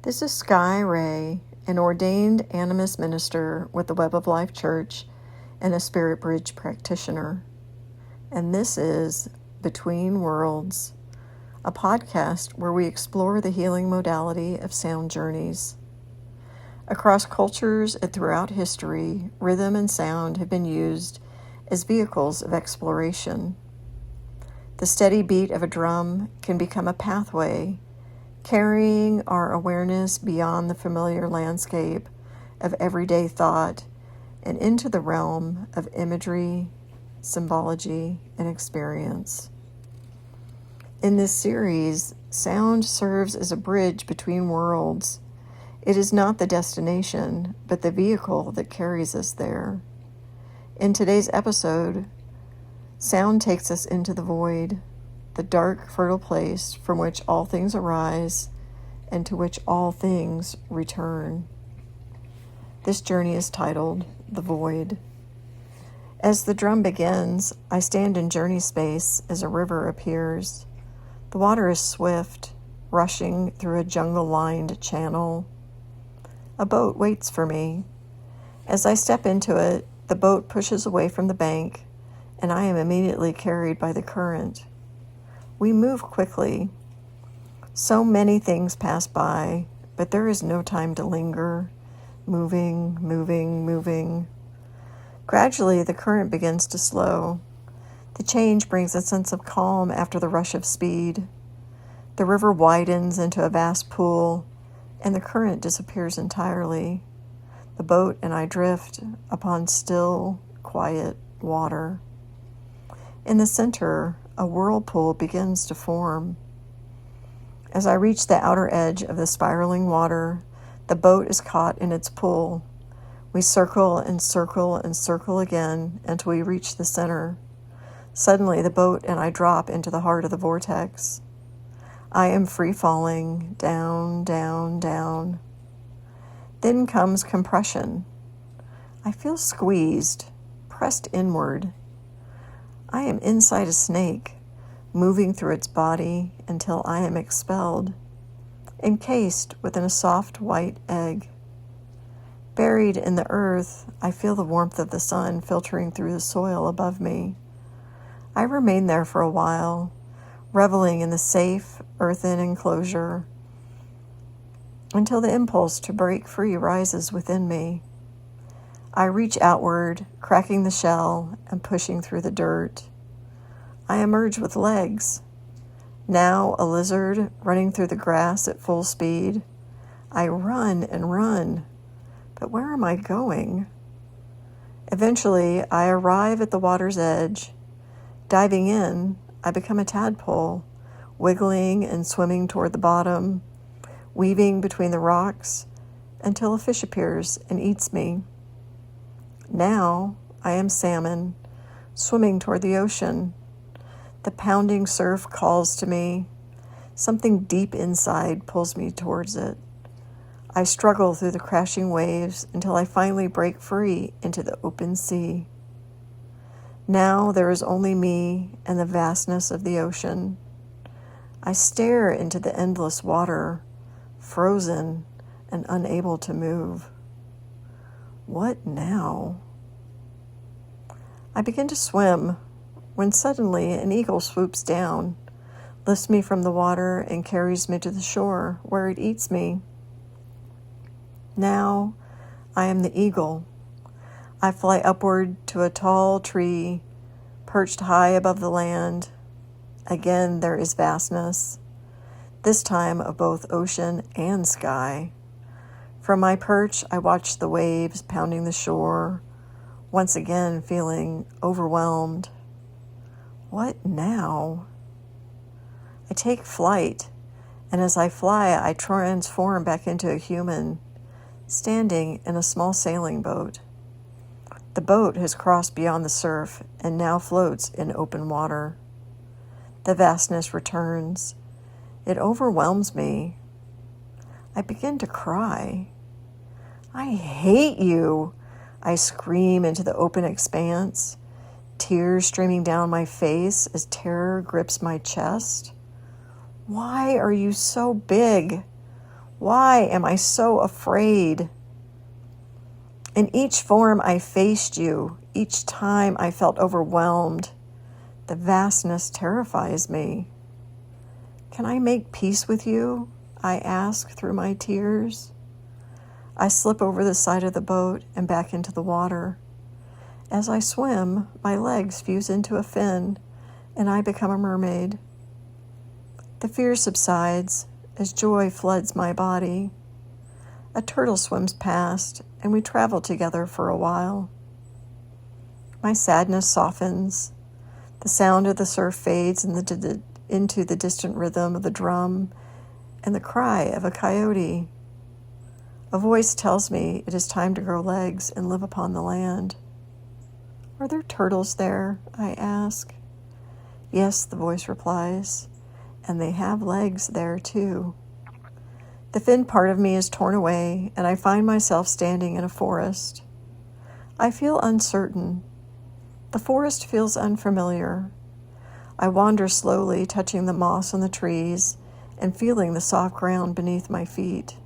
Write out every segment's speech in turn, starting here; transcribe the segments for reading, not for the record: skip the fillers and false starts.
This is Sky Rey, an ordained Animist minister with the Web of Life Church and a Spirit Bridge practitioner. And this is Between Worlds, a podcast where we explore the healing modality of sound journeys. Across cultures and throughout history, rhythm and sound have been used as vehicles of exploration. The steady beat of a drum can become a pathway, carrying our awareness beyond the familiar landscape of everyday thought and into the realm of imagery, symbology, and experience. In this series, sound serves as a bridge between worlds. It is not the destination, but the vehicle that carries us there. In today's episode, sound takes us into the void, the dark, fertile place from which all things arise and to which all things return. This journey is titled The Void. As the drum begins, I stand in journey space as a river appears. The water is swift, rushing through a jungle-lined channel. A boat waits for me. As I step into it, the boat pushes away from the bank, and I am immediately carried by the current. We move quickly. So many things pass by, but there is no time to linger. Moving. Gradually, the current begins to slow. The change brings a sense of calm after the rush of speed. The river widens into a vast pool, and the current disappears entirely. The boat and I drift upon still, quiet water. In the center, a whirlpool begins to form. As I reach the outer edge of the spiraling water, the boat is caught in its pull. We circle and circle and circle again until we reach the center. Suddenly, the boat and I drop into the heart of the vortex. I am free falling, down. Then comes compression. I feel squeezed, pressed inward. I am inside a snake, moving through its body until I am expelled, encased within a soft white egg. Buried in the earth, I feel the warmth of the sun filtering through the soil above me. I remain there for a while, reveling in the safe, earthen enclosure, until the impulse to break free rises within me. I reach outward, cracking the shell and pushing through the dirt. I emerge with legs. Now a lizard running through the grass at full speed. I run and run. But where am I going? Eventually, I arrive at the water's edge. Diving in, I become a tadpole, wiggling and swimming toward the bottom, weaving between the rocks until a fish appears and eats me. Now I am salmon, swimming toward the ocean. The pounding surf calls to me. Something deep inside pulls me towards it. I struggle through the crashing waves until I finally break free into the open sea. Now there is only me and the vastness of the ocean. I stare into the endless water, frozen and unable to move. What now? I begin to swim when suddenly an eagle swoops down, lifts me from the water, and carries me to the shore where it eats me. Now I am the eagle. I fly upward to a tall tree, perched high above the land. Again there is vastness, this time of both ocean and sky. From my perch, I watch the waves pounding the shore, once again feeling overwhelmed. What now? I take flight, and as I fly, I transform back into a human, standing in a small sailing boat. The boat has crossed beyond the surf and now floats in open water. The vastness returns. It overwhelms me. I begin to cry. I hate you, I scream into the open expanse, tears streaming down my face as terror grips my chest. Why are you so big? Why am I so afraid? In each form I faced you. Each time I felt overwhelmed. The vastness terrifies me. Can I make peace with you? I ask through my tears. I slip over the side of the boat and back into the water. As I swim, my legs fuse into a fin, and I become a mermaid. The fear subsides as joy floods my body. A turtle swims past, and we travel together for a while. My sadness softens. The sound of the surf fades into the distant rhythm of the drum and the cry of a coyote. A voice tells me it is time to grow legs and live upon the land. Are there turtles there? I ask. Yes, the voice replies, and they have legs there too. The fin part of me is torn away, and I find myself standing in a forest. I feel uncertain. The forest feels unfamiliar. I wander slowly, touching the moss on the trees and feeling the soft ground beneath my feet.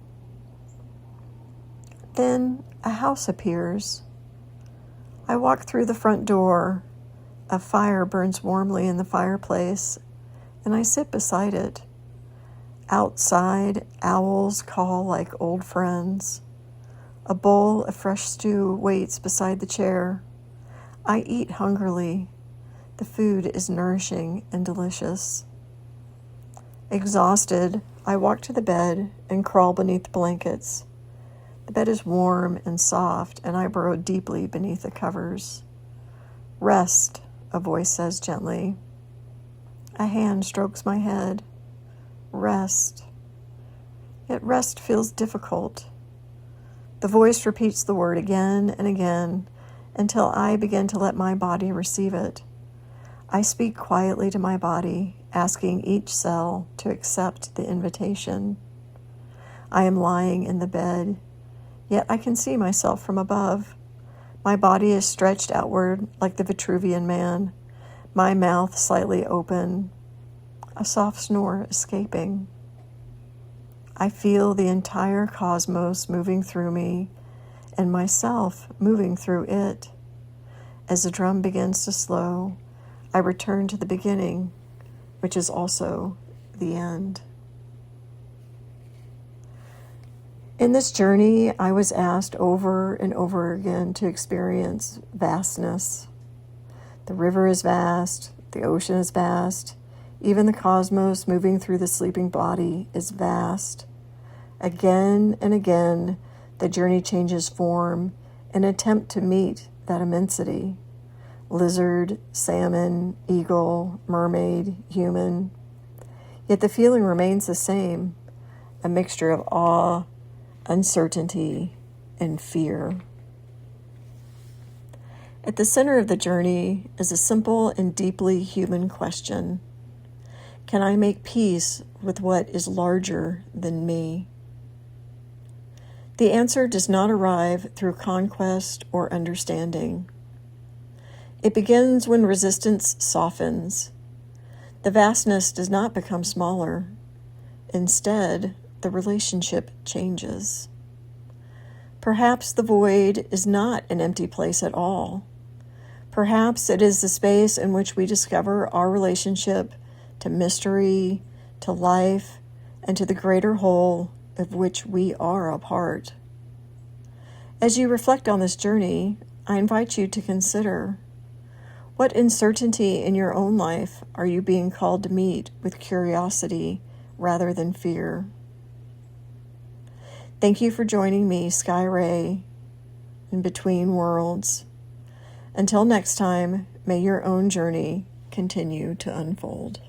Then a house appears. I walk through the front door. A fire burns warmly in the fireplace, and I sit beside it. Outside, owls call like old friends. A bowl of fresh stew waits beside the chair. I eat hungrily. The food is nourishing and delicious. Exhausted, I walk to the bed and crawl beneath the blankets. The bed is warm and soft, and I burrow deeply beneath the covers. Rest, a voice says gently. A hand strokes my head. Rest. Yet rest feels difficult. The voice repeats the word again and again until I begin to let my body receive it. I speak quietly to my body, asking each cell to accept the invitation. I am lying in the bed, yet I can see myself from above. My body is stretched outward like the Vitruvian man, my mouth slightly open, a soft snore escaping. I feel the entire cosmos moving through me and myself moving through it. As the drum begins to slow, I return to the beginning, which is also the end. In this journey, I was asked over and over again to experience vastness. The river is vast, the ocean is vast, even the cosmos moving through the sleeping body is vast. Again and again, the journey changes form in an attempt to meet that immensity. Lizard, salmon, eagle, mermaid, human. Yet the feeling remains the same, a mixture of awe, uncertainty, and fear. At the center of the journey is a simple and deeply human question. Can I make peace with what is larger than me? The answer does not arrive through conquest or understanding. It begins when resistance softens. The vastness does not become smaller. Instead, the relationship changes. Perhaps the void is not an empty place at all. Perhaps it is the space in which we discover our relationship to mystery, to life, and to the greater whole of which we are a part. As you reflect on this journey, I invite you to consider, what uncertainty in your own life are you being called to meet with curiosity rather than fear? Thank you for joining me, Sky Rey, in Between Worlds. Until next time, may your own journey continue to unfold.